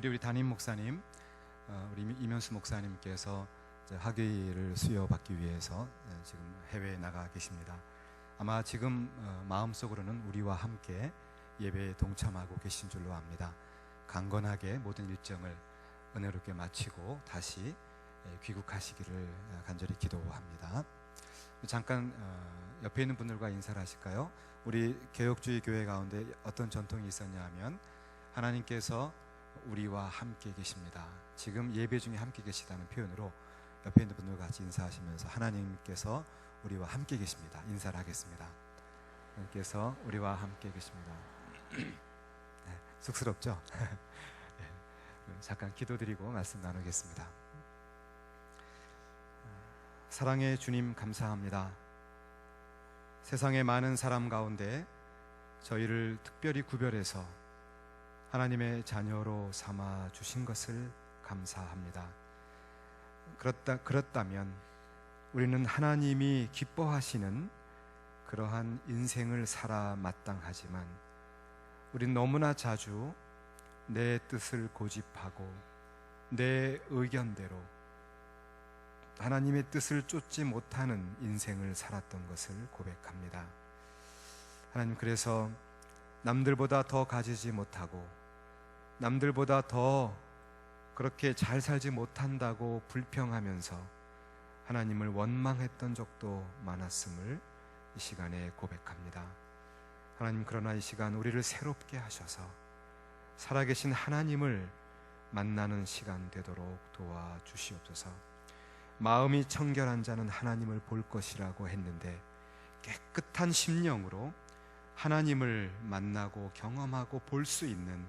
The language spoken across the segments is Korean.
특별히 우리 담임 목사님, 우리 이면수 목사님께서 학위를 수여받기 위해서 지금 해외에 나가 계십니다. 아마 지금 마음속으로는 우리와 함께 예배에 동참하고 계신 줄로 압니다. 강건하게 모든 일정을 은혜롭게 마치고 다시 귀국하시기를 간절히 기도합니다. 잠깐 옆에 있는 분들과 인사를 하실까요? 우리 개혁주의 교회 가운데 어떤 전통이 있었냐 하면 하나님께서 우리와 함께 계십니다. 지금 예배 중에 함께 계시다는 표현으로 옆에 있는 분들과 같이 인사하시면서 하나님께서 우리와 함께 계십니다. 인사를 하겠습니다. 하나님께서 우리와 함께 계십니다. 네, 쑥스럽죠? 네, 잠깐 기도드리고 말씀 나누겠습니다. 사랑의 주님 감사합니다. 세상의 많은 사람 가운데 저희를 특별히 구별해서 하나님의 자녀로 삼아 주신 것을 감사합니다. 그렇다면 우리는 하나님이 기뻐하시는 그러한 인생을 살아 마땅하지만 우린 너무나 자주 내 뜻을 고집하고 내 의견대로 하나님의 뜻을 쫓지 못하는 인생을 살았던 것을 고백합니다. 하나님, 그래서 남들보다 더 가지지 못하고 남들보다 더 그렇게 잘 살지 못한다고 불평하면서 하나님을 원망했던 적도 많았음을 이 시간에 고백합니다. 하나님, 그러나 이 시간 우리를 새롭게 하셔서 살아계신 하나님을 만나는 시간 되도록 도와주시옵소서. 마음이 청결한 자는 하나님을 볼 것이라고 했는데 깨끗한 심령으로 하나님을 만나고 경험하고 볼 수 있는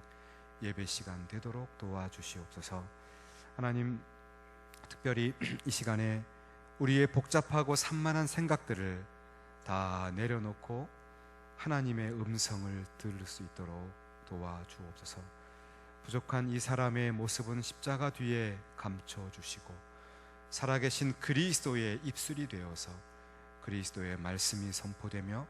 예배 시간 되도록 도와주시옵소서. 하나님, 특별히 이 시간에 우리의 복잡하고 산만한 생각들을 다 내려놓고 하나님의 음성을 들을 수 있도록 도와주옵소서. 부족한 이 사람의 모습은 십자가 뒤에 감춰주시고 살아계신 그리스도의 입술이 되어서 그리스도의 말씀이 선포되며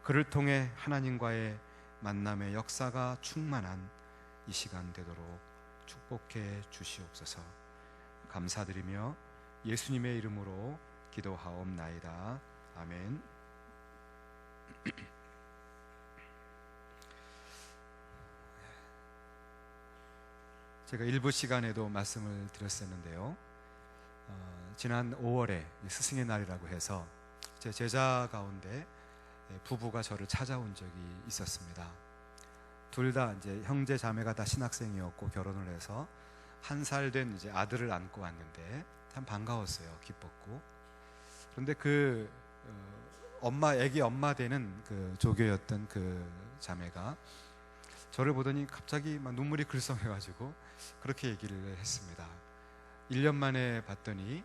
그를 통해 하나님과의 만남의 역사가 충만한 이 시간 되도록 축복해 주시옵소서. 감사드리며 예수님의 이름으로 기도하옵나이다. 아멘. 제가 일부 시간에도 말씀을 드렸었는데요, 지난 5월에 스승의 날이라고 해서 제 제자 가운데 부부가 저를 찾아온 적이 있었습니다. 둘 다 이제 형제 자매가 다 신학생이었고 결혼을 해서 1살 된 이제 아들을 안고 왔는데 참 반가웠어요. 기뻤고. 그런데 그 애기 엄마 되는 그 조교였던 그 자매가 저를 보더니 갑자기 막 눈물이 글썽해가지고 그렇게 얘기를 했습니다. 1년 만에 봤더니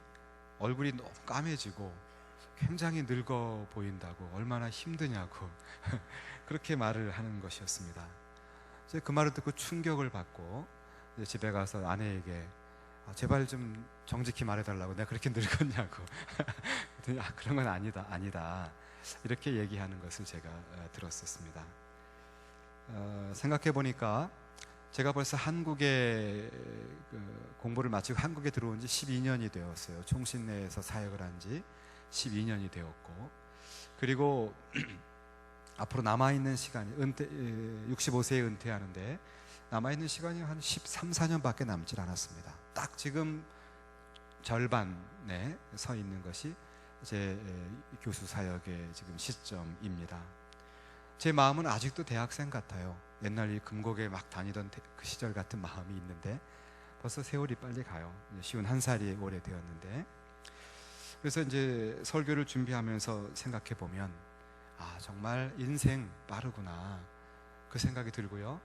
얼굴이 너무 까매지고 굉장히 늙어 보인다고, 얼마나 힘드냐고 그렇게 말을 하는 것이었습니다. 그 말을 듣고 충격을 받고 집에 가서 아내에게 제발 좀 정직히 말해달라고, 내가 그렇게 늙었냐고 그랬더니 그런 건 아니다 이렇게 얘기하는 것을 제가 들었었습니다. 생각해 보니까 제가 벌써 한국에 공부를 마치고 한국에 들어온 지 12년이 되었어요. 총신내에서 사역을 한 지 12년이 되었고, 그리고 앞으로 남아있는 시간이 65세에 은퇴하는데 남아있는 시간이 한 13, 14년밖에 남질 않았습니다. 딱 지금 절반에 서 있는 것이 제 교수 사역의 지금 시점입니다. 제 마음은 아직도 대학생 같아요. 옛날 이 금곡에 막 다니던 그 시절 같은 마음이 있는데 벌써 세월이 빨리 가요. 51살이 올해 되었는데, 그래서 이제 설교를 준비하면서 생각해 보면 정말 인생 빠르구나 그 생각이 들고요.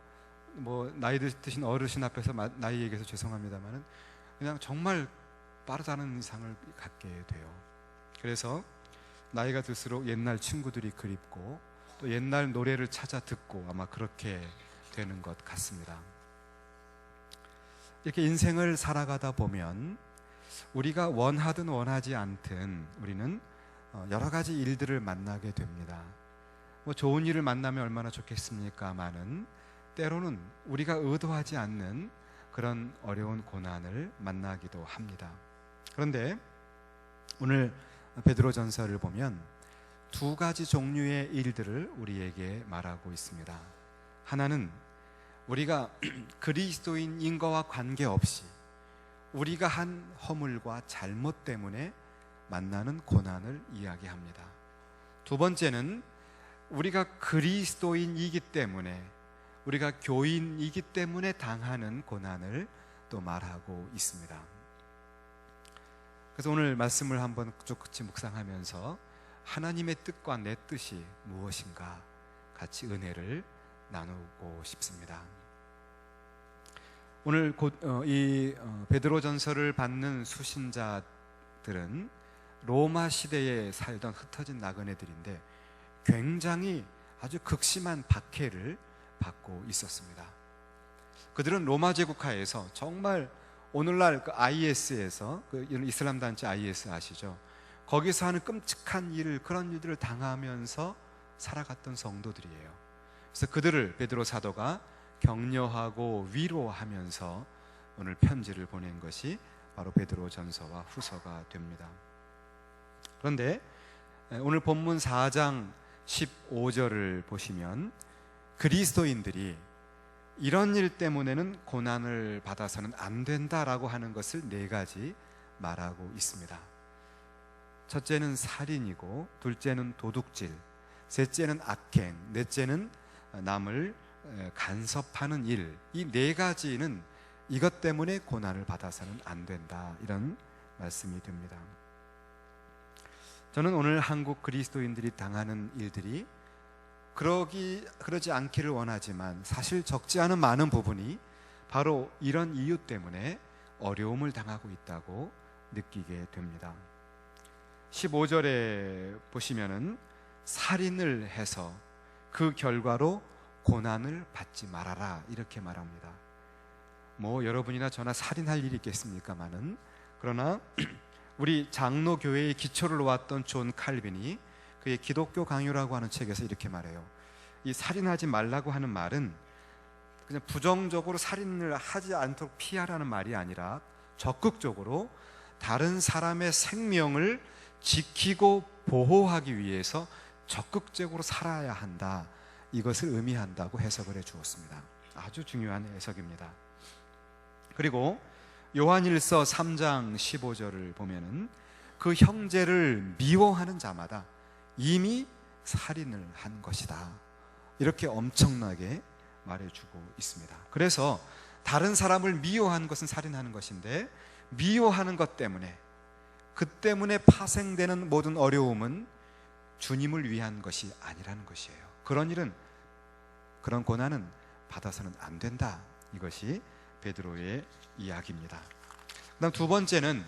뭐 나이 드신 어르신 앞에서 나이 얘기해서 죄송합니다만은 그냥 정말 빠르다는 이상을 갖게 돼요. 그래서 나이가 들수록 옛날 친구들이 그립고 또 옛날 노래를 찾아 듣고 아마 그렇게 되는 것 같습니다. 이렇게 인생을 살아가다 보면 우리가 원하든 원하지 않든 우리는 여러 가지 일들을 만나게 됩니다. 뭐 좋은 일을 만나면 얼마나 좋겠습니까마는 때로는 우리가 의도하지 않는 그런 어려운 고난을 만나기도 합니다. 그런데 오늘 베드로전서를 보면 두 가지 종류의 일들을 우리에게 말하고 있습니다. 하나는 우리가 그리스도인인 거와 관계없이 우리가 한 허물과 잘못 때문에 만나는 고난을 이야기합니다. 두 번째는 우리가 그리스도인이기 때문에, 우리가 교인이기 때문에 당하는 고난을 또 말하고 있습니다. 그래서 오늘 말씀을 한번 같이 묵상하면서 하나님의 뜻과 내 뜻이 무엇인가 같이 은혜를 나누고 싶습니다. 오늘 이 베드로전서를 받는 수신자들은 로마 시대에 살던 흩어진 나그네들인데 굉장히 아주 극심한 박해를 받고 있었습니다. 그들은 로마 제국하에서 정말 오늘날 그 IS에서 이슬람 단체 IS 아시죠? 거기서 하는 끔찍한 그런 일들을 당하면서 살아갔던 성도들이에요. 그래서 그들을 베드로 사도가 격려하고 위로하면서 오늘 편지를 보낸 것이 바로 베드로전서와 후서가 됩니다. 그런데 오늘 본문 4장 15절을 보시면 그리스도인들이 이런 일 때문에는 고난을 받아서는 안 된다라고 하는 것을 네 가지 말하고 있습니다. 첫째는 살인이고, 둘째는 도둑질, 셋째는 악행, 넷째는 남을 간섭하는 일. 이 네 가지는 이것 때문에 고난을 받아서는 안 된다, 이런 말씀이 됩니다. 저는 오늘 한국 그리스도인들이 당하는 일들이 그러지 않기를 원하지만 사실 적지 않은 많은 부분이 바로 이런 이유 때문에 어려움을 당하고 있다고 느끼게 됩니다. 15절에 보시면은 살인을 해서 그 결과로 고난을 받지 말아라, 이렇게 말합니다. 여러분이나 저나 살인할 일이 있겠습니까마는, 그러나 우리 장로교회의 기초를 놓았던 존 칼빈이 그의 기독교 강요라고 하는 책에서 이렇게 말해요. 이 살인하지 말라고 하는 말은 그냥 부정적으로 살인을 하지 않도록 피하라는 말이 아니라 적극적으로 다른 사람의 생명을 지키고 보호하기 위해서 적극적으로 살아야 한다, 이것을 의미한다고 해석을 해 주었습니다. 아주 중요한 해석입니다. 그리고 요한일서 3장 15절을 보면은 그 형제를 미워하는 자마다 이미 살인을 한 것이다, 이렇게 엄청나게 말해주고 있습니다. 그래서 다른 사람을 미워하는 것은 살인하는 것인데, 미워하는 것 때문에, 그 때문에 파생되는 모든 어려움은 주님을 위한 것이 아니라는 것이에요. 그런 고난은 받아서는 안 된다, 이것이 베드로의 이야기입니다. 그다음 두 번째는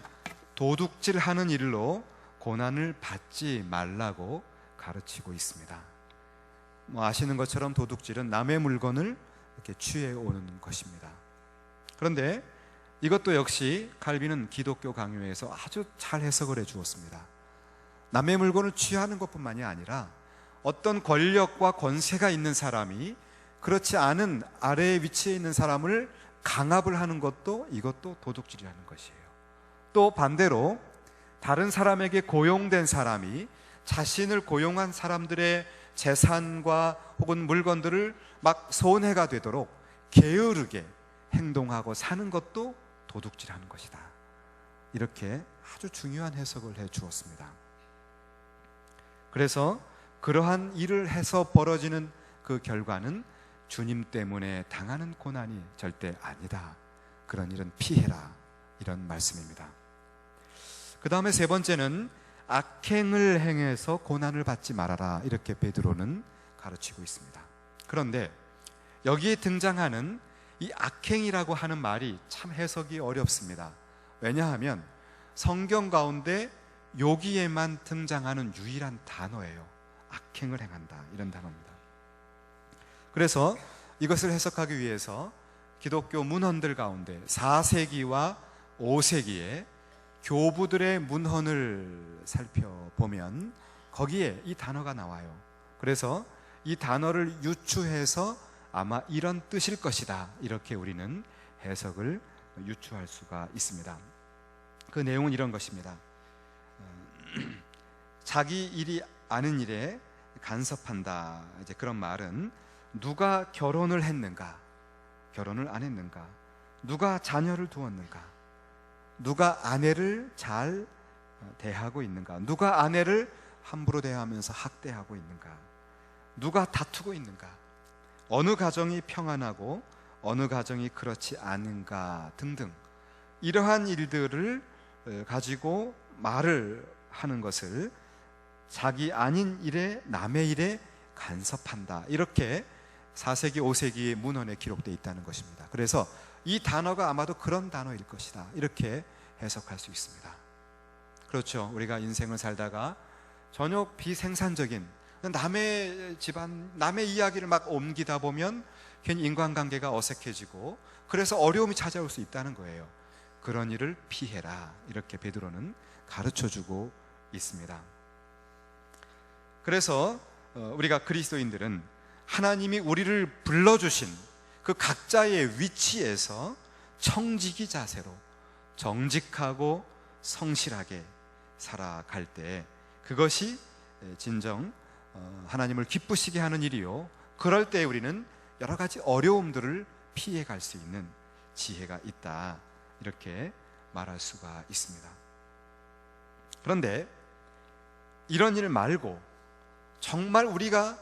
도둑질하는 일로 고난을 받지 말라고 가르치고 있습니다. 아시는 것처럼 도둑질은 남의 물건을 이렇게 취해오는 것입니다. 그런데 이것도 역시 칼빈은 기독교 강요에서 아주 잘 해석을 해 주었습니다. 남의 물건을 취하는 것뿐만이 아니라 어떤 권력과 권세가 있는 사람이 그렇지 않은 아래에 위치해 있는 사람을 강압을 하는 것도, 이것도 도둑질이라는 것이에요. 또 반대로 다른 사람에게 고용된 사람이 자신을 고용한 사람들의 재산과 혹은 물건들을 막 손해가 되도록 게으르게 행동하고 사는 것도 도둑질하는 것이다, 이렇게 아주 중요한 해석을 해 주었습니다. 그래서 그러한 일을 해서 벌어지는 그 결과는 주님 때문에 당하는 고난이 절대 아니다, 그런 일은 피해라, 이런 말씀입니다. 그 다음에 세 번째는 악행을 행해서 고난을 받지 말아라, 이렇게 베드로는 가르치고 있습니다. 그런데 여기에 등장하는 이 악행이라고 하는 말이 참 해석이 어렵습니다. 왜냐하면 성경 가운데 여기에만 등장하는 유일한 단어예요. 악행을 행한다, 이런 단어입니다. 그래서 이것을 해석하기 위해서 기독교 문헌들 가운데 4세기와 5세기에 교부들의 문헌을 살펴보면 거기에 이 단어가 나와요. 그래서 이 단어를 유추해서 아마 이런 뜻일 것이다, 이렇게 우리는 해석을 유추할 수가 있습니다. 그 내용은 이런 것입니다. 자기 일이 아는 일에 간섭한다. 이제 그런 말은 누가 결혼을 했는가, 결혼을 안 했는가, 누가 자녀를 두었는가, 누가 아내를 잘 대하고 있는가, 누가 아내를 함부로 대하면서 학대하고 있는가, 누가 다투고 있는가, 어느 가정이 평안하고 어느 가정이 그렇지 않은가 등등, 이러한 일들을 가지고 말을 하는 것을 자기 아닌 일에, 남의 일에 간섭한다, 이렇게 4세기 5세기의 문헌에 기록되어 있다는 것입니다. 그래서 이 단어가 아마도 그런 단어일 것이다, 이렇게 해석할 수 있습니다. 그렇죠. 우리가 인생을 살다가 전혀 비생산적인 남의 집안, 남의 이야기를 막 옮기다 보면 괜히 인간관계가 어색해지고 그래서 어려움이 찾아올 수 있다는 거예요. 그런 일을 피해라, 이렇게 베드로는 가르쳐주고 있습니다. 그래서 우리가 그리스도인들은 하나님이 우리를 불러주신 그 각자의 위치에서 청지기 자세로 정직하고 성실하게 살아갈 때 그것이 진정 하나님을 기쁘시게 하는 일이요, 그럴 때 우리는 여러 가지 어려움들을 피해갈 수 있는 지혜가 있다, 이렇게 말할 수가 있습니다. 그런데 이런 일 말고 정말 우리가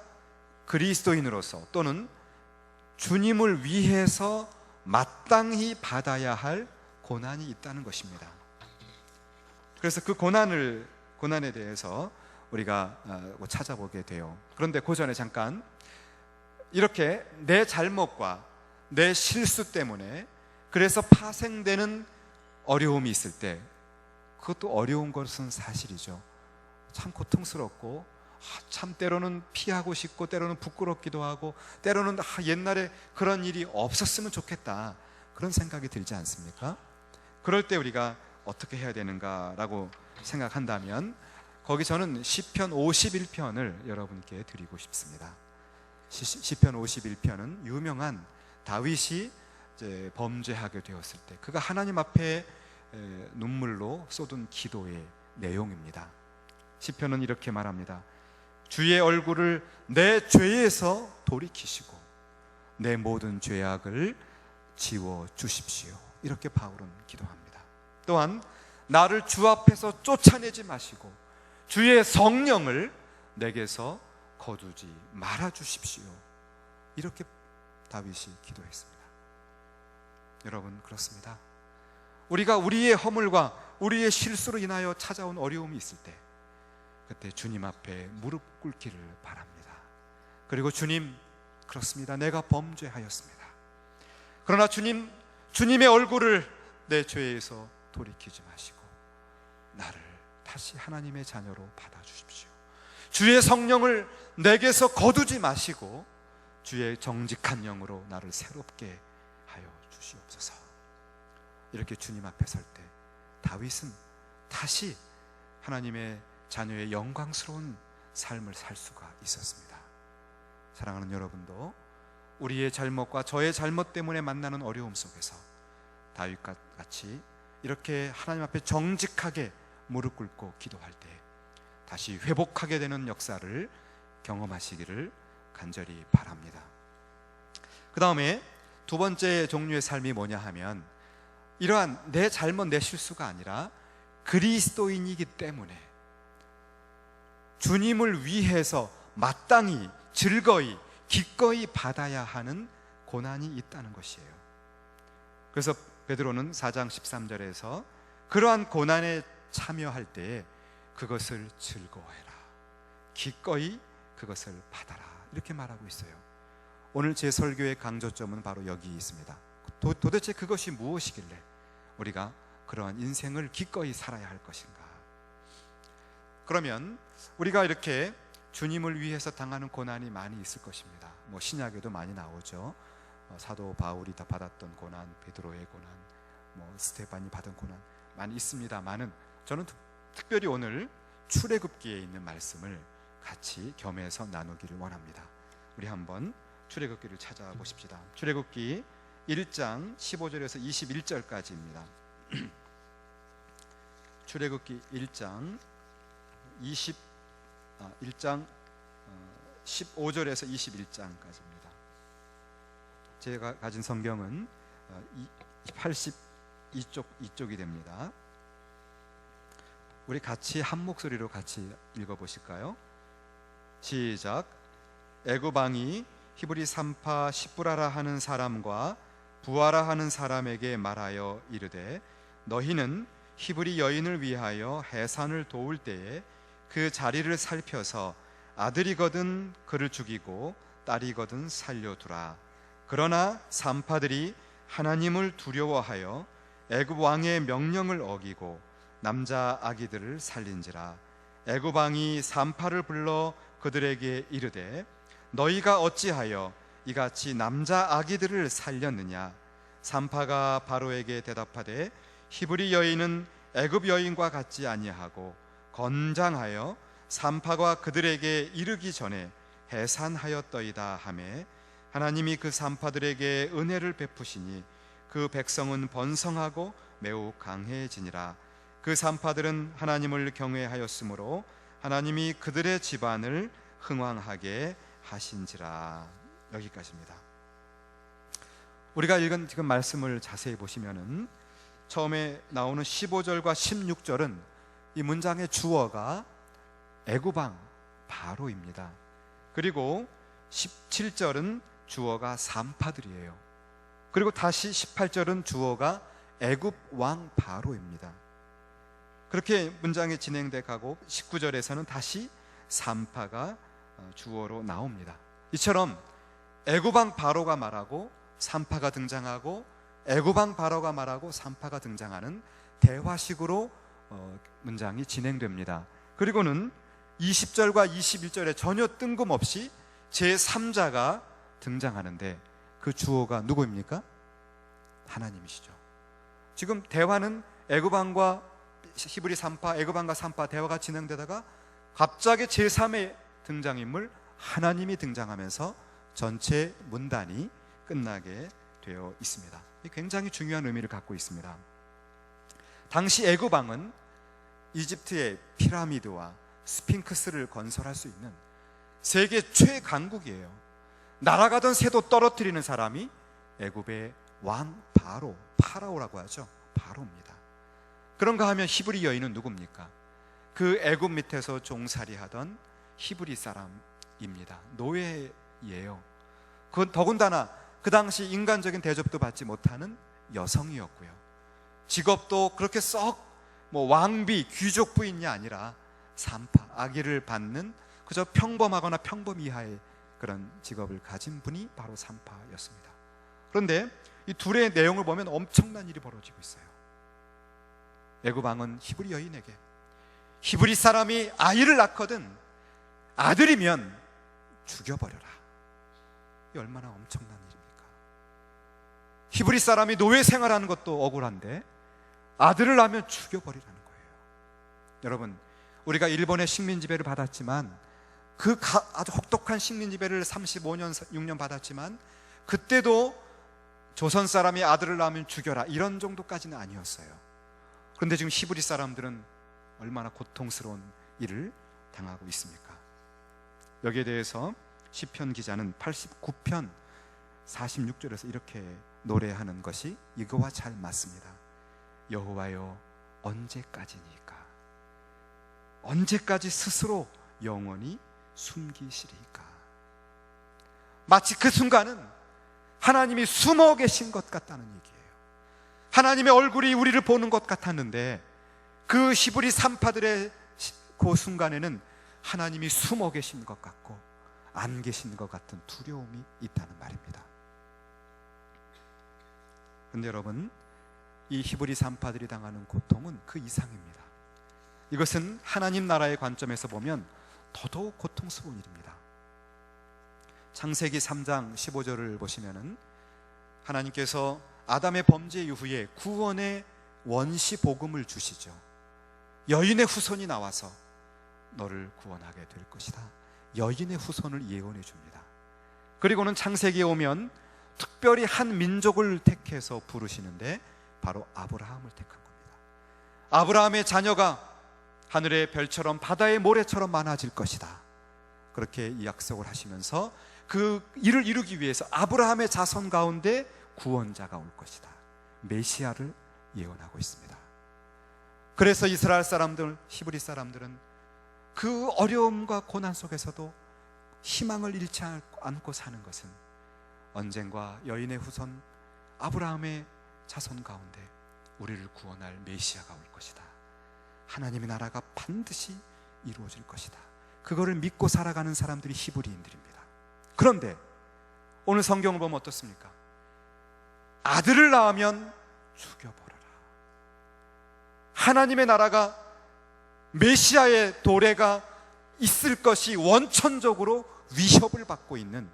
그리스도인으로서 또는 주님을 위해서 마땅히 받아야 할 고난이 있다는 것입니다. 그래서 그 고난에 대해서 우리가 찾아보게 돼요. 그런데 그 전에 잠깐, 이렇게 내 잘못과 내 실수 때문에 그래서 파생되는 어려움이 있을 때, 그것도 어려운 것은 사실이죠. 참 고통스럽고 참 때로는 피하고 싶고 때로는 부끄럽기도 하고 때로는 옛날에 그런 일이 없었으면 좋겠다, 그런 생각이 들지 않습니까? 그럴 때 우리가 어떻게 해야 되는가라고 생각한다면 거기 저는 시편 51편을 여러분께 드리고 싶습니다. 시편 51편은 유명한 다윗이 이제 범죄하게 되었을 때 그가 하나님 앞에 눈물로 쏟은 기도의 내용입니다. 시편은 이렇게 말합니다. 주의 얼굴을 내 죄에서 돌이키시고 내 모든 죄악을 지워 주십시오, 이렇게 바울은 기도합니다. 또한 나를 주 앞에서 쫓아내지 마시고 주의 성령을 내게서 거두지 말아 주십시오, 이렇게 다윗이 기도했습니다. 여러분, 그렇습니다. 우리가 우리의 허물과 우리의 실수로 인하여 찾아온 어려움이 있을 때 그때 주님 앞에 무릎 꿇기를 바랍니다. 그리고 주님, 그렇습니다. 내가 범죄하였습니다. 그러나 주님의 얼굴을 내 죄에서 돌이키지 마시고 나를 다시 하나님의 자녀로 받아주십시오. 주의 성령을 내게서 거두지 마시고 주의 정직한 영으로 나를 새롭게 하여 주시옵소서. 이렇게 주님 앞에 설 때 다윗은 다시 하나님의 자녀의 영광스러운 삶을 살 수가 있었습니다. 사랑하는 여러분도 우리의 잘못과 저의 잘못 때문에 만나는 어려움 속에서 다윗과 같이 이렇게 하나님 앞에 정직하게 무릎 꿇고 기도할 때 다시 회복하게 되는 역사를 경험하시기를 간절히 바랍니다. 그 다음에 두 번째 종류의 삶이 뭐냐 하면, 이러한 내 잘못, 내 실수가 아니라 그리스도인이기 때문에 주님을 위해서 마땅히 즐거이 기꺼이 받아야 하는 고난이 있다는 것이에요. 그래서 베드로는 4장 13절에서 그러한 고난에 참여할 때에 그것을 즐거워해라, 기꺼이 그것을 받아라, 이렇게 말하고 있어요. 오늘 제 설교의 강조점은 바로 여기 있습니다. 도대체 그것이 무엇이길래 우리가 그러한 인생을 기꺼이 살아야 할 것인가? 그러면 우리가 이렇게 주님을 위해서 당하는 고난이 많이 있을 것입니다. 신약에도 많이 나오죠. 사도 바울이 다 받았던 고난, 베드로의 고난, 스테반이 받은 고난 많이 있습니다만은 저는 특별히 오늘 출애굽기에 있는 말씀을 같이 겸해서 나누기를 원합니다. 우리 한번 출애굽기를 찾아보십시다. 출애굽기 1장 15절에서 21절까지입니다. 출애굽기 1장 15절에서 21장까지입니다. 제가 가진 성경은 82쪽이 됩니다. 우리 같이 한 목소리로 같이 읽어보실까요? 시작. 애굽 왕이 히브리 산파 시브라라 하는 사람과 부하라 하는 사람에게 말하여 이르되 너희는 히브리 여인을 위하여 해산을 도울 때에 그 자리를 살펴서 아들이거든 그를 죽이고 딸이거든 살려두라. 그러나 산파들이 하나님을 두려워하여 애굽 왕의 명령을 어기고 남자 아기들을 살린지라. 애굽 왕이 산파를 불러 그들에게 이르되 너희가 어찌하여 이같이 남자 아기들을 살렸느냐. 산파가 바로에게 대답하되 히브리 여인은 애굽 여인과 같지 아니하고 건장하여 산파가 그들에게 이르기 전에 해산하였더이다 하매 하나님이 그 산파들에게 은혜를 베푸시니 그 백성은 번성하고 매우 강해지니라. 그 산파들은 하나님을 경외하였으므로 하나님이 그들의 집안을 흥왕하게 하신지라. 여기까지입니다. 우리가 읽은 지금 말씀을 자세히 보시면은 처음에 나오는 15절과 16절은 이 문장의 주어가 애굽 왕 바로입니다. 그리고 17절은 주어가 산파들이에요. 그리고 다시 18절은 주어가 애굽 왕 바로입니다. 그렇게 문장이 진행돼 가고 19절에서는 다시 산파가 주어로 나옵니다. 이처럼 애굽 왕 바로가 말하고 산파가 등장하고 애굽 왕 바로가 말하고 산파가 등장하는 대화식으로 문장이 진행됩니다. 그리고는 20절과 21절에 전혀 뜬금없이 제3자가 등장하는데 그 주어가 누구입니까? 하나님이시죠. 지금 대화는 애굽 왕과 히브리 산파, 애굽 왕과 산파 대화가 진행되다가 갑자기 제3의 등장인물 하나님이 등장하면서 전체 문단이 끝나게 되어 있습니다. 굉장히 중요한 의미를 갖고 있습니다. 당시 애굽 왕은 이집트의 피라미드와 스핑크스를 건설할 수 있는 세계 최강국이에요. 날아가던 새도 떨어뜨리는 사람이 애굽의 왕 바로, 파라오라고 하죠. 바로입니다. 그런가 하면 히브리 여인은 누굽니까? 그 애굽 밑에서 종살이하던 히브리 사람입니다. 노예예요. 그건 더군다나 그 당시 인간적인 대접도 받지 못하는 여성이었고요. 직업도 그렇게 썩 왕비, 귀족 부인이 아니라 산파, 아기를 받는 그저 평범하거나 평범 이하의 그런 직업을 가진 분이 바로 산파였습니다. 그런데 이 둘의 내용을 보면 엄청난 일이 벌어지고 있어요. 애굽 왕은 히브리 여인에게 히브리 사람이 아이를 낳거든 아들이면 죽여버려라. 이 얼마나 엄청난 일입니까? 히브리 사람이 노예 생활하는 것도 억울한데 아들을 낳으면 죽여버리라는 거예요. 여러분, 우리가 일본의 식민지배를 받았지만 그 아주 혹독한 식민지배를 35년, 6년 받았지만 그때도 조선 사람이 아들을 낳으면 죽여라 이런 정도까지는 아니었어요. 그런데 지금 히브리 사람들은 얼마나 고통스러운 일을 당하고 있습니까? 여기에 대해서 시편 기자는 89편 46절에서 이렇게 노래하는 것이 이거와 잘 맞습니다. 여호와여 언제까지니까? 언제까지 스스로 영원히 숨기시리까? 마치 그 순간은 하나님이 숨어 계신 것 같다는 얘기예요. 하나님의 얼굴이 우리를 보는 것 같았는데 그 히브리 산파들의 그 순간에는 하나님이 숨어 계신 것 같고 안 계신 것 같은 두려움이 있다는 말입니다. 그런데 여러분, 이 히브리 산파들이 당하는 고통은 그 이상입니다. 이것은 하나님 나라의 관점에서 보면 더더욱 고통스러운 일입니다. 창세기 3장 15절을 보시면은 하나님께서 아담의 범죄 이후에 구원의 원시 복음을 주시죠. 여인의 후손이 나와서 너를 구원하게 될 것이다. 여인의 후손을 예언해 줍니다. 그리고는 창세기에 오면 특별히 한 민족을 택해서 부르시는데 바로 아브라함을 택한 겁니다. 아브라함의 자녀가 하늘의 별처럼 바다의 모래처럼 많아질 것이다. 그렇게 이 약속을 하시면서 그 일을 이루기 위해서 아브라함의 자손 가운데 구원자가 올 것이다. 메시아를 예언하고 있습니다. 그래서 이스라엘 사람들, 히브리 사람들은 그 어려움과 고난 속에서도 희망을 잃지 않고 사는 것은 언젠가 여인의 후손 아브라함의 자손 가운데 우리를 구원할 메시아가 올 것이다. 하나님의 나라가 반드시 이루어질 것이다. 그거를 믿고 살아가는 사람들이 히브리인들입니다. 그런데 오늘 성경을 보면 어떻습니까? 아들을 낳으면 죽여버려라. 하나님의 나라가, 메시아의 도래가 있을 것이 원천적으로 위협을 받고 있는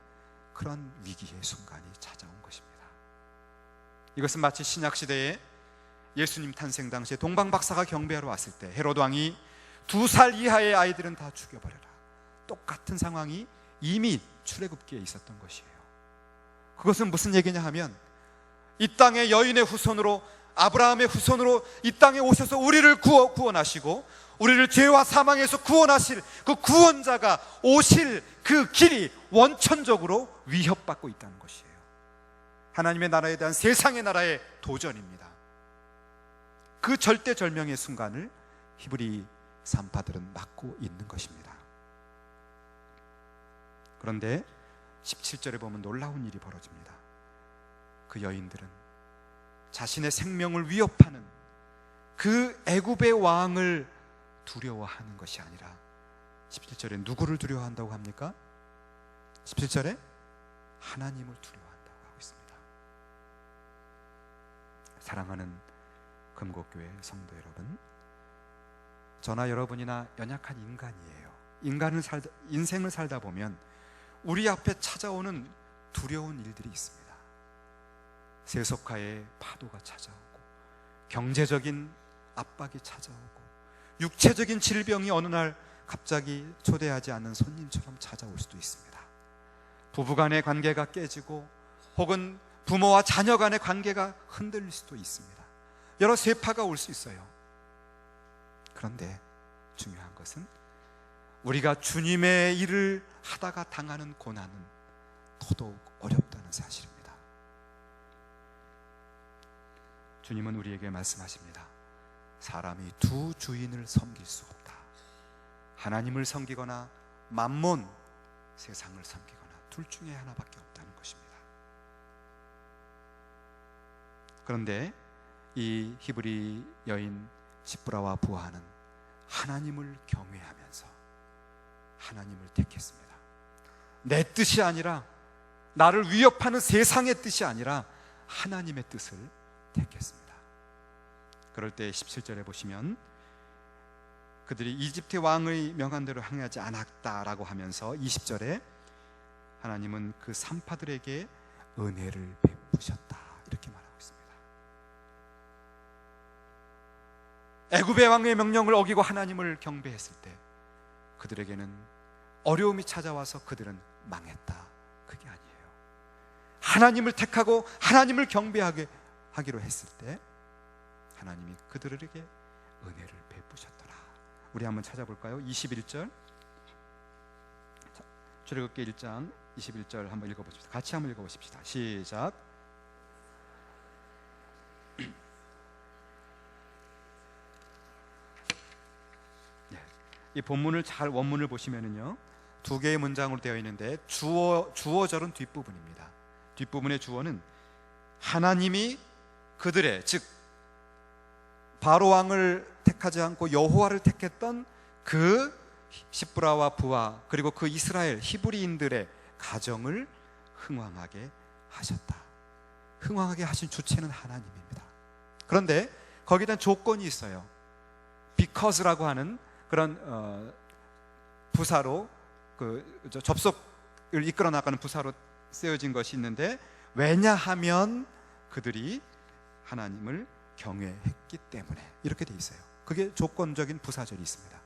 그런 위기의 순간이 찾아온 것입니다. 이것은 마치 신약시대에 예수님 탄생 당시에 동방박사가 경배하러 왔을 때 헤롯 왕이 2살 이하의 아이들은 다 죽여버려라. 똑같은 상황이 이미 출애굽기에 있었던 것이에요. 그것은 무슨 얘기냐 하면 이 땅의 여인의 후손으로, 아브라함의 후손으로 이 땅에 오셔서 우리를 구원하시고 우리를 죄와 사망에서 구원하실 그 구원자가 오실 그 길이 원천적으로 위협받고 있다는 것이에요. 하나님의 나라에 대한 세상의 나라의 도전입니다. 그 절대절명의 순간을 히브리 산파들은 맞고 있는 것입니다. 그런데 17절에 보면 놀라운 일이 벌어집니다. 그 여인들은 자신의 생명을 위협하는 그 애굽의 왕을 두려워하는 것이 아니라 17절에 누구를 두려워한다고 합니까? 17절에 하나님을 두려워한다고 하고 있습니다. 사랑하는 금곡교회 성도 여러분, 저나 여러분이나 연약한 인간이에요. 인생을 살다 보면 우리 앞에 찾아오는 두려운 일들이 있습니다. 세속화의 파도가 찾아오고, 경제적인 압박이 찾아오고, 육체적인 질병이 어느 날 갑자기 초대하지 않은 손님처럼 찾아올 수도 있습니다. 부부간의 관계가 깨지고, 혹은 부모와 자녀 간의 관계가 흔들릴 수도 있습니다. 여러 쇠파가 올 수 있어요. 그런데 중요한 것은 우리가 주님의 일을 하다가 당하는 고난은 더더욱 어렵다는 사실입니다. 주님은 우리에게 말씀하십니다. 사람이 두 주인을 섬길 수 없다. 하나님을 섬기거나 맘몬, 세상을 섬기거나 둘 중에 하나밖에 없다는 것입니다. 그런데 이 히브리 여인 시브라와 부하는 하나님을 경외하면서 하나님을 택했습니다. 내 뜻이 아니라, 나를 위협하는 세상의 뜻이 아니라 하나님의 뜻을 택했습니다. 그럴 때 17절에 보시면 그들이 이집트 왕의 명한대로 행하지 않았다라고 하면서 20절에 하나님은 그 산파들에게 은혜를 베푸셨다 이렇게 말하고 있습니다. 애굽의 왕의 명령을 어기고 하나님을 경배했을 때 그들에게는 어려움이 찾아와서 그들은 망했다, 그게 아니에요. 하나님을 택하고 하나님을 경배하기로 했을 때 하나님이 그들에게 은혜를 베푸셨더라. 우리 한번 찾아볼까요? 21절, 출애굽기 1장 21절 한번 읽어보십시다. 같이 한번 읽어보십시다. 시작. 이 본문을 잘 원문을 보시면은요, 두 개의 문장으로 되어 있는데 주어절은 뒷부분입니다. 뒷부분의 주어는 하나님이 그들의, 즉 바로 왕을 택하지 않고 여호와를 택했던 그 시브라와 부하, 그리고 그 이스라엘 히브리인들의 가정을 흥왕하게 하셨다. 흥왕하게 하신 주체는 하나님입니다. 그런데 거기에 대한 조건이 있어요. because라고 하는 그런 부사로, 접속을 이끌어 나가는 부사로 쓰여진 것이 있는데, 왜냐하면 그들이 하나님을 경외했기 때문에, 이렇게 돼 있어요. 그게 조건적인 부사절이 있습니다.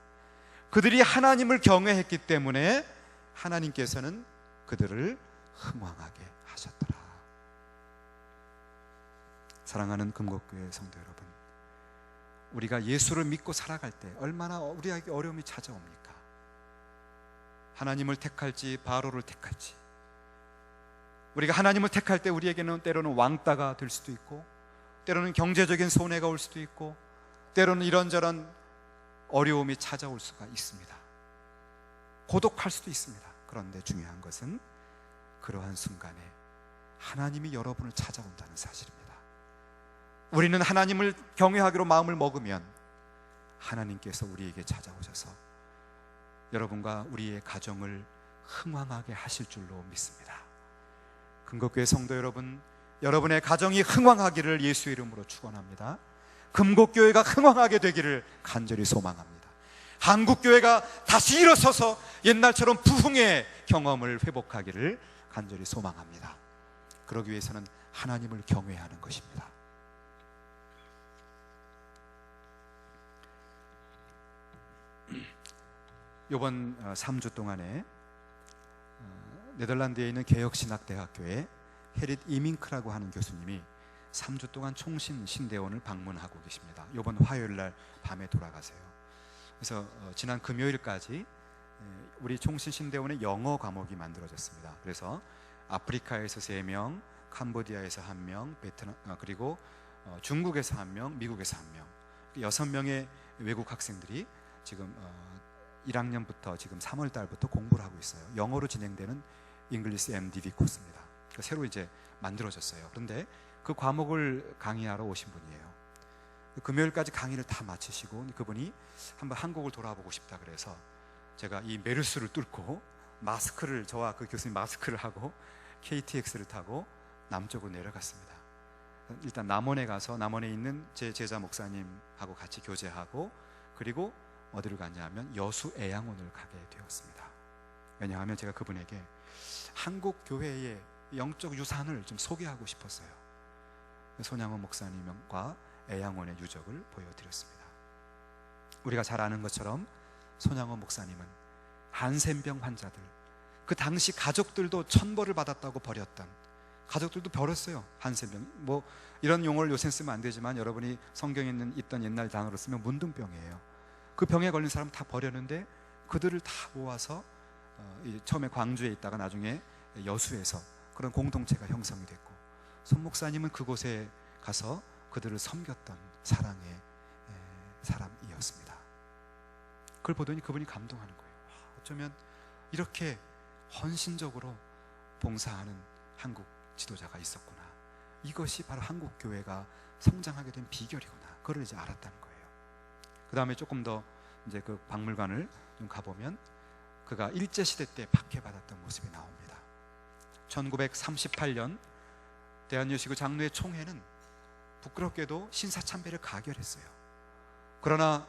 그들이 하나님을 경외했기 때문에 하나님께서는 그들을 흥왕하게 하셨더라. 사랑하는 금곡교회 성도 여러분, 우리가 예수를 믿고 살아갈 때 얼마나 우리에게 어려움이 찾아옵니까? 하나님을 택할지 바로를 택할지. 우리가 하나님을 택할 때 우리에게는 때로는 왕따가 될 수도 있고, 때로는 경제적인 손해가 올 수도 있고, 때로는 이런저런 어려움이 찾아올 수가 있습니다. 고독할 수도 있습니다. 그런데 중요한 것은 그러한 순간에 하나님이 여러분을 찾아온다는 사실입니다. 우리는 하나님을 경외하기로 마음을 먹으면 하나님께서 우리에게 찾아오셔서 여러분과 우리의 가정을 흥왕하게 하실 줄로 믿습니다. 금곡교회 성도 여러분, 여러분의 가정이 흥왕하기를 예수의 이름으로 축원합니다. 금곡교회가 흥왕하게 되기를 간절히 소망합니다. 한국교회가 다시 일어서서 옛날처럼 부흥의 경험을 회복하기를 간절히 소망합니다. 그러기 위해서는 하나님을 경외하는 것입니다. 이번 3주 동안에 네덜란드에 있는 개혁신학대학교에 헤릿 이밍크라고 하는 교수님이 3주 동안 총신 신대원을 방문하고 계십니다. 이번 화요일 날 밤에 돌아가세요. 그래서 지난 금요일까지 우리 총신 신대원의 영어 과목이 만들어졌습니다. 그래서 아프리카에서 3명, 캄보디아에서 1명, 베트남, 그리고 중국에서 1명, 미국에서 1명, 6명의 외국 학생들이 지금 1학년부터 지금 3월 달부터 공부를 하고 있어요. 영어로 진행되는 잉글리시 MDV 코스입니다. 새로 이제 만들어졌어요. 그런데 그 과목을 강의하러 오신 분이에요. 금요일까지 강의를 다 마치시고 그분이 한번 한국을 돌아보고 싶다 그래서 제가 이 메르스를 뚫고 마스크를, 저와 그 교수님 마스크를 하고 KTX를 타고 남쪽으로 내려갔습니다. 일단 남원에 가서 남원에 있는 제 제자 목사님하고 같이 교제하고, 그리고 어디를 갔냐면 여수애양원을 가게 되었습니다. 왜냐하면 제가 그분에게 한국 교회의 영적 유산을 좀 소개하고 싶었어요. 손양원 목사님과 애양원의 유적을 보여드렸습니다. 우리가 잘 아는 것처럼 손양원 목사님은 한센병 환자들, 그 당시 가족들도 천벌을 받았다고 버렸던, 가족들도 버렸어요. 한센병, 이런 용어를 요새 쓰면 안 되지만 여러분이 성경에 있던 옛날 단어로 쓰면 문둥병이에요. 그 병에 걸린 사람 다 버렸는데 그들을 다 모아서 처음에 광주에 있다가 나중에 여수에서 그런 공동체가 형성이 됐고, 손 목사님은 그곳에 가서 그들을 섬겼던 사랑의 사람이었습니다. 그걸 보더니 그분이 감동하는 거예요. 어쩌면 이렇게 헌신적으로 봉사하는 한국 지도자가 있었구나. 이것이 바로 한국 교회가 성장하게 된 비결이구나. 그걸 이제 알았다는 거예요. 그 다음에 조금 더 이제 그 박물관을 좀 가보면 그가 일제시대 때 박해받았던 모습이 나옵니다. 1938년 대한여시구 장로회 총회는 부끄럽게도 신사참배를 가결했어요. 그러나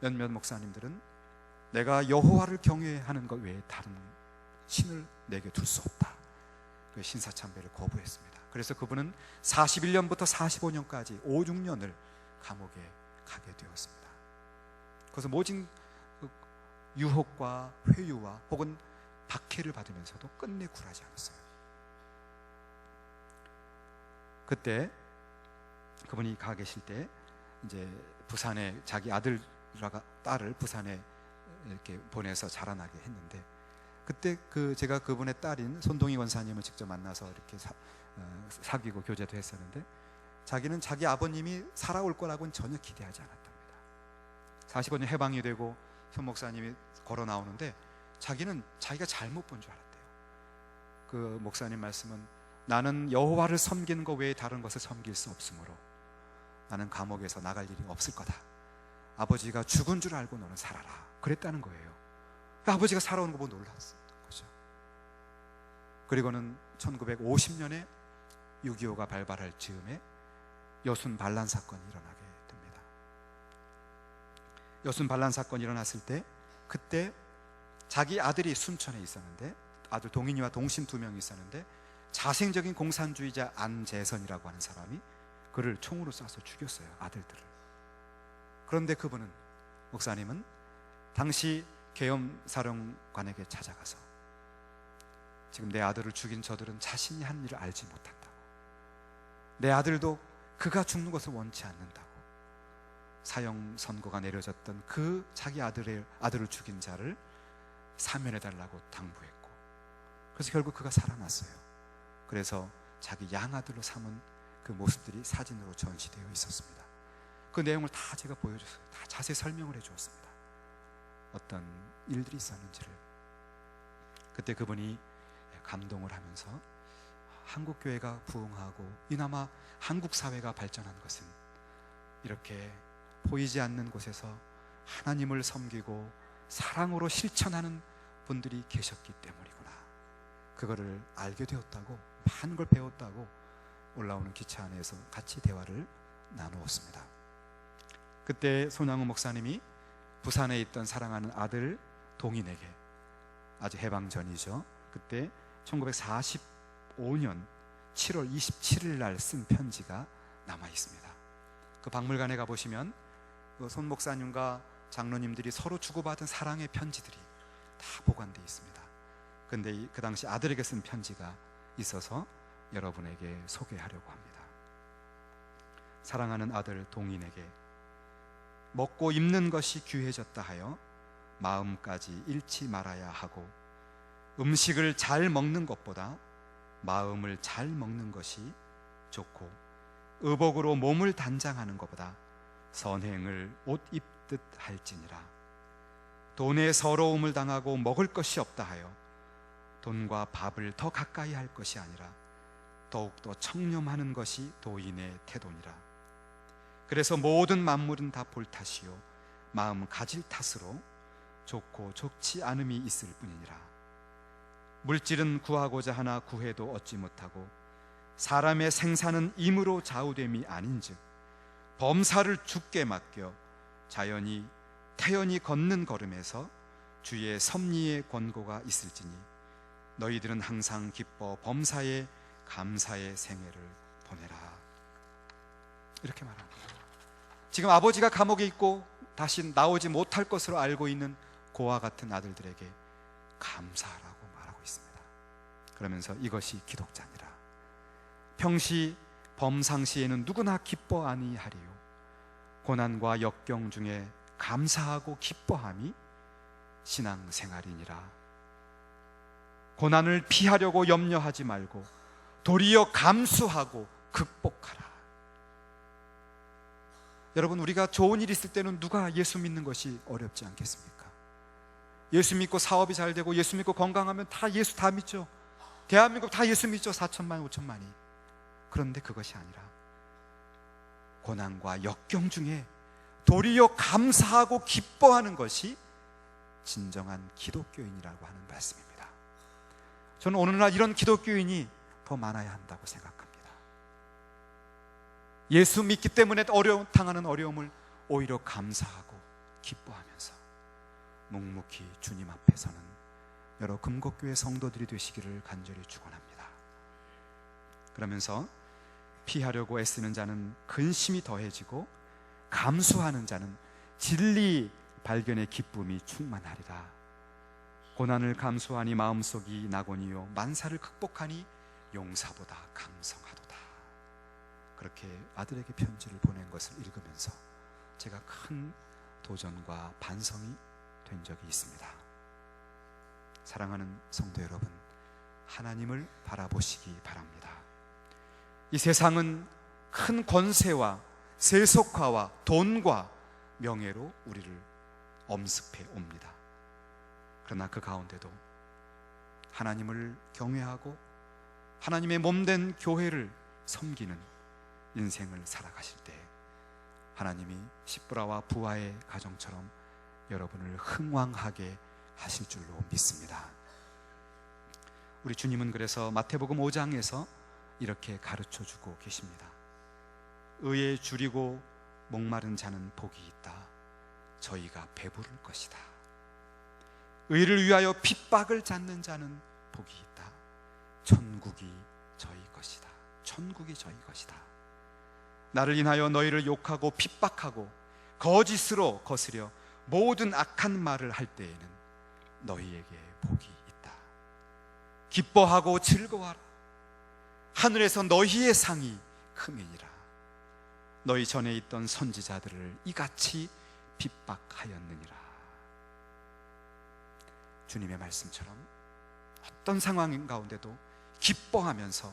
몇몇 목사님들은 내가 여호와를 경외하는 것 외에 다른 신을 내게 둘 수 없다, 그 신사참배를 거부했습니다. 그래서 그분은 41년부터 45년까지 5, 6년을 감옥에 가게 되었습니다. 그래서 모진 유혹과 회유와 혹은 박해를 받으면서도 끝내 굴하지 않았어요. 그때 그분이 가 계실 때 이제 부산에 자기 딸을 부산에 이렇게 보내서 자라나게 했는데, 그때 제가 그분의 딸인 손동희 원사님을 직접 만나서 이렇게 사귀고 교제도 했었는데, 자기는 자기 아버님이 살아올 거라고는 전혀 기대하지 않았답니다. 45년 해방이 되고 손 목사님이 걸어 나오는데 자기는 자기가 잘못 본 줄 알았대요. 그 목사님 말씀은 나는 여호와를 섬기는 것 외에 다른 것을 섬길 수 없으므로 나는 감옥에서 나갈 일이 없을 거다. 아버지가 죽은 줄 알고 너는 살아라. 그랬다는 거예요. 그러니까 아버지가 살아오는 거 보고 놀랐던 거죠. 그리고는 1950년에 6.25가 발발할 즈음에 여순 반란 사건이 일어나게 됩니다. 여순 반란 사건이 일어났을 때 그때 자기 아들이 순천에 있었는데, 아들 동인이와 동신 2명이 있었는데, 자생적인 공산주의자 안재선이라고 하는 사람이 그를 총으로 쏴서 죽였어요, 아들들을. 그런데 그분은, 목사님은 당시 계엄사령관에게 찾아가서 지금 내 아들을 죽인 저들은 자신이 한 일을 알지 못한다고, 내 아들도 그가 죽는 것을 원치 않는다고 사형 선고가 내려졌던 그 자기 아들을 죽인 자를 사면해달라고 당부했고, 그래서 결국 그가 살아났어요. 그래서 자기 양아들로 삼은 그 모습들이 사진으로 전시되어 있었습니다. 그 내용을 다 제가 보여줬어요. 다 자세히 설명을 해주었습니다. 어떤 일들이 있었는지를. 그때 그분이 감동을 하면서 한국 교회가 부흥하고 이나마 한국 사회가 발전한 것은 이렇게 보이지 않는 곳에서 하나님을 섬기고 사랑으로 실천하는 분들이 계셨기 때문이구나, 그거를 알게 되었다고, 많은 걸 배웠다고 올라오는 기차 안에서 같이 대화를 나누었습니다. 그때 손양훈 목사님이 부산에 있던 사랑하는 아들 동인에게, 아주 해방 전이죠, 그때 1945년 7월 27일 날 쓴 편지가 남아 있습니다. 그 박물관에 가보시면 그 손 목사님과 장로님들이 서로 주고받은 사랑의 편지들이 다 보관되어 있습니다. 그런데 그 당시 아들에게 쓴 편지가 있어서 여러분에게 소개하려고 합니다. 사랑하는 아들 동인에게, 먹고 입는 것이 귀해졌다 하여 마음까지 잃지 말아야 하고, 음식을 잘 먹는 것보다 마음을 잘 먹는 것이 좋고, 의복으로 몸을 단장하는 것보다 선행을 옷 입듯 할지니라. 돈에 서러움을 당하고 먹을 것이 없다 하여 돈과 밥을 더 가까이 할 것이 아니라 더욱더 청렴하는 것이 도인의 태도니라. 그래서 모든 만물은 다 볼 탓이요 마음 가질 탓으로 좋고 좋지 않음이 있을 뿐이니라. 물질은 구하고자 하나 구해도 얻지 못하고 사람의 생사는 임으로 좌우됨이 아닌즉 범사를 주께 맡겨 자연히 태연히 걷는 걸음에서 주의 섭리의 권고가 있을지니 너희들은 항상 기뻐 범사에 감사의 생애를 보내라. 이렇게 말합니다. 지금 아버지가 감옥에 있고 다시 나오지 못할 것으로 알고 있는 고와 같은 아들들에게 감사하라고 말하고 있습니다. 그러면서 이것이 기독자니라. 평시 범상시에는 누구나 기뻐 아니하리요 고난과 역경 중에 감사하고 기뻐함이 신앙생활이니라. 고난을 피하려고 염려하지 말고 도리어 감수하고 극복하라. 여러분, 우리가 좋은 일 있을 때는 누가 예수 믿는 것이 어렵지 않겠습니까? 예수 믿고 사업이 잘 되고 예수 믿고 건강하면 다 예수 다 믿죠. 대한민국 다 예수 믿죠. 4천만 5천만이. 그런데 그것이 아니라 고난과 역경 중에 도리어 감사하고 기뻐하는 것이 진정한 기독교인이라고 하는 말씀입니다. 저는 오늘날 이런 기독교인이 더 많아야 한다고 생각합니다. 예수 믿기 때문에 당하는 어려움을 오히려 감사하고 기뻐하면서 묵묵히 주님 앞에 서는 여러 금곡교회 성도들이 되시기를 간절히 축원합니다. 그러면서 피하려고 애쓰는 자는 근심이 더해지고 감수하는 자는 진리 발견의 기쁨이 충만하리라. 고난을 감수하니 마음속이 낙원이요 만사를 극복하니 용사보다 강성하도다. 그렇게 아들에게 편지를 보낸 것을 읽으면서 제가 큰 도전과 반성이 된 적이 있습니다. 사랑하는 성도 여러분, 하나님을 바라보시기 바랍니다. 이 세상은 큰 권세와 세속화와 돈과 명예로 우리를 엄습해 옵니다. 그러나 그 가운데도 하나님을 경외하고 하나님의 몸된 교회를 섬기는 인생을 살아가실 때 하나님이 십부라와 부하의 가정처럼 여러분을 흥왕하게 하실 줄로 믿습니다. 우리 주님은 그래서 마태복음 5장에서 이렇게 가르쳐주고 계십니다. 의에 줄이고 목마른 자는 복이 있다. 저희가 배부를 것이다. 의를 위하여 핍박을 잡는 자는 복이 있다. 천국이 저희 것이다. 천국이 저희 것이다. 나를 인하여 너희를 욕하고 핍박하고 거짓으로 거스려 모든 악한 말을 할 때에는 너희에게 복이 있다. 기뻐하고 즐거워하라. 하늘에서 너희의 상이 크매니라. 너희 전에 있던 선지자들을 이같이 핍박하였느니라. 주님의 말씀처럼 어떤 상황 가운데도 기뻐하면서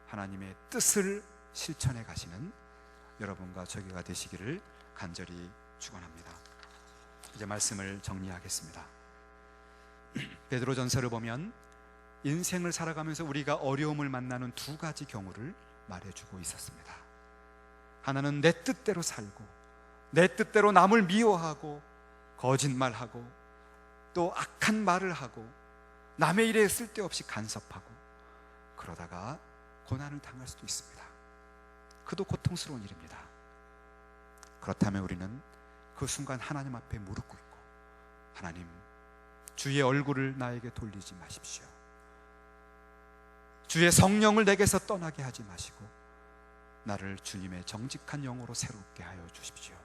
하나님의 뜻을 실천해 가시는 여러분과 저희가 되시기를 간절히 축원합니다. 이제 말씀을 정리하겠습니다. 베드로전서를 보면 인생을 살아가면서 우리가 어려움을 만나는 두 가지 경우를 말해주고 있었습니다. 하나는 내 뜻대로 살고 내 뜻대로 남을 미워하고 거짓말하고 또 악한 말을 하고 남의 일에 쓸데없이 간섭하고 그러다가 고난을 당할 수도 있습니다. 그도 고통스러운 일입니다. 그렇다면 우리는 그 순간 하나님 앞에 무릎 꿇고 하나님, 주의 얼굴을 나에게 돌리지 마십시오. 주의 성령을 내게서 떠나게 하지 마시고 나를 주님의 정직한 영으로 새롭게 하여 주십시오.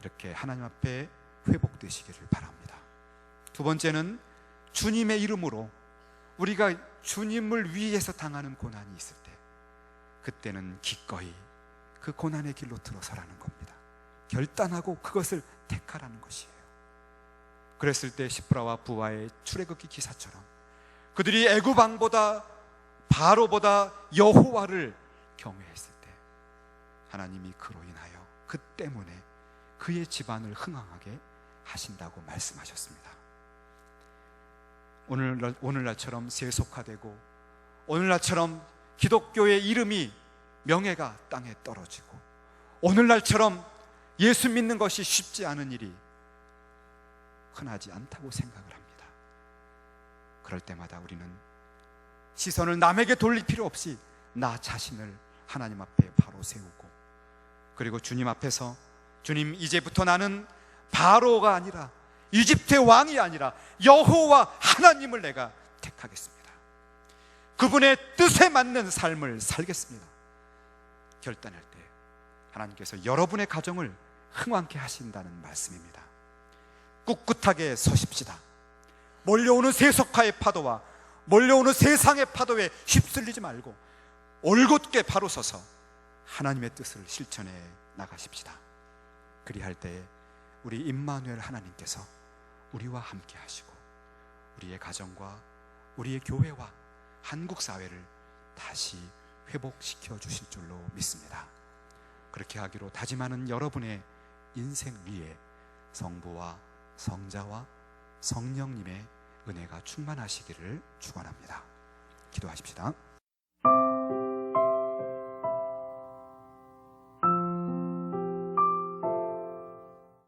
이렇게 하나님 앞에 회복되시기를 바랍니다. 두 번째는 주님의 이름으로 우리가 주님을 위해서 당하는 고난이 있을 때 그때는 기꺼이 그 고난의 길로 들어서라는 겁니다. 결단하고 그것을 택하라는 것이에요. 그랬을 때 시프라와 부하의 출애굽기 기사처럼 그들이 애굽 왕보다 바로보다 여호와를 경외했을 때 하나님이 그로 인하여 그 때문에 그의 집안을 흥왕하게 하신다고 말씀하셨습니다. 오늘날처럼 세속화되고 오늘날처럼 기독교의 이름이 명예가 땅에 떨어지고 오늘날처럼 예수 믿는 것이 쉽지 않은 일이 흔하지 않다고 생각을 합니다. 그럴 때마다 우리는 시선을 남에게 돌릴 필요 없이 나 자신을 하나님 앞에 바로 세우고 그리고 주님 앞에서 주님, 이제부터 나는 바로가 아니라 이집트의 왕이 아니라 여호와 하나님을 내가 택하겠습니다. 그분의 뜻에 맞는 삶을 살겠습니다. 결단할 때 하나님께서 여러분의 가정을 흥왕케 하신다는 말씀입니다. 꿋꿋하게 서십시다. 몰려오는 세속화의 파도와 몰려오는 세상의 파도에 휩쓸리지 말고 올곧게 바로 서서 하나님의 뜻을 실천해 나가십시다. 그리할 때에 우리 임마누엘 하나님께서 우리와 함께 하시고 우리의 가정과 우리의 교회와 한국 사회를 다시 회복시켜 주실 줄로 믿습니다. 그렇게 하기로 다짐하는 여러분의 인생 위에 성부와 성자와 성령님의 은혜가 충만하시기를 축원합니다. 기도하십시다.